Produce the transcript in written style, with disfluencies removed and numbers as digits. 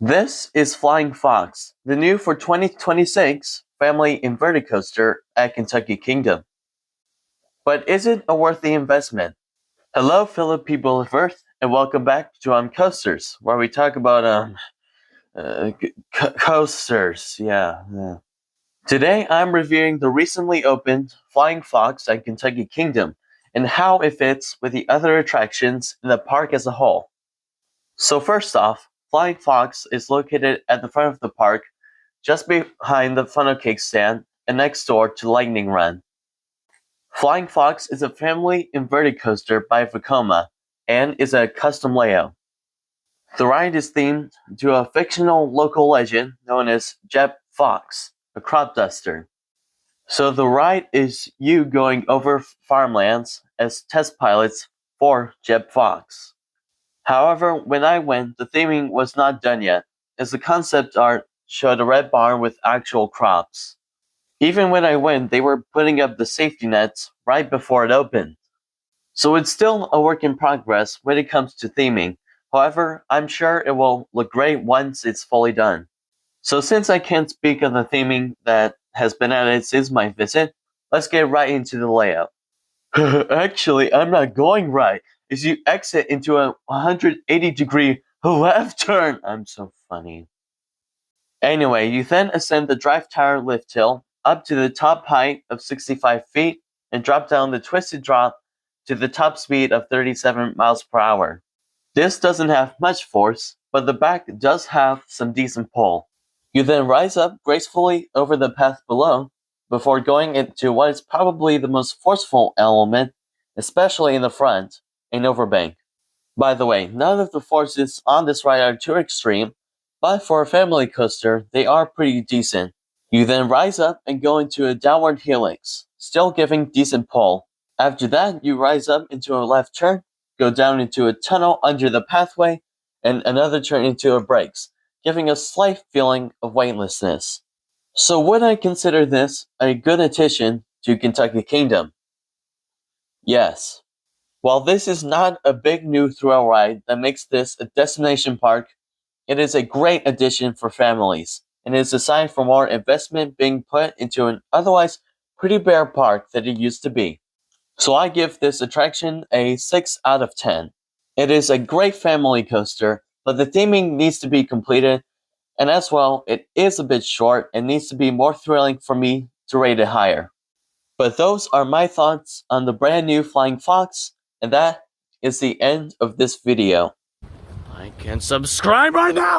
This is Flying Fox, the new for 2026 family inverted coaster at Kentucky Kingdom. But is it a worthy investment? Hello, fellow people of Earth, and welcome back to Coasters, where we talk about coasters. Yeah. Today, I'm reviewing the recently opened Flying Fox at Kentucky Kingdom and how it fits with the other attractions in the park as a whole. So first off, Flying Fox is located at the front of the park, just behind the funnel cake stand and next door to Lightning Run. Flying Fox is a family inverted coaster by Vekoma and is a custom layout. The ride is themed to a fictional local legend known as Jeb Fox, a crop duster. So the ride is you going over farmlands as test pilots for Jeb Fox. However, when I went, the theming was not done yet, as the concept art showed a red barn with actual crops. Even when I went, they were putting up the safety nets right before it opened. So it's still a work in progress when it comes to theming. However, I'm sure it will look great once it's fully done. So since I can't speak of the theming that has been added since my visit, let's get right into the layout. Actually, I'm not going right. As you exit into a 180-degree left turn. I'm so funny. Anyway, you then ascend the drive tower lift hill up to the top height of 65 feet and drop down the twisted drop to the top speed of 37 miles per hour. This doesn't have much force, but the back does have some decent pull. You then rise up gracefully over the path below before going into what is probably the most forceful element, especially in the front, an overbank. By the way, none of the forces on this ride are too extreme, but for a family coaster, they are pretty decent. You then rise up and go into a downward helix, still giving decent pull. After that, you rise up into a left turn, go down into a tunnel under the pathway, and another turn into a brakes, giving a slight feeling of weightlessness. So would I consider this a good addition to Kentucky Kingdom? Yes. While this is not a big new thrill ride that makes this a destination park, it is a great addition for families, and is a sign for more investment being put into an otherwise pretty bare park than it used to be. So I give this attraction a 6 out of 10. It is a great family coaster, but the theming needs to be completed, and as well, it is a bit short and needs to be more thrilling for me to rate it higher. But those are my thoughts on the brand new Flying Fox, and that is the end of this video. Like and subscribe right now!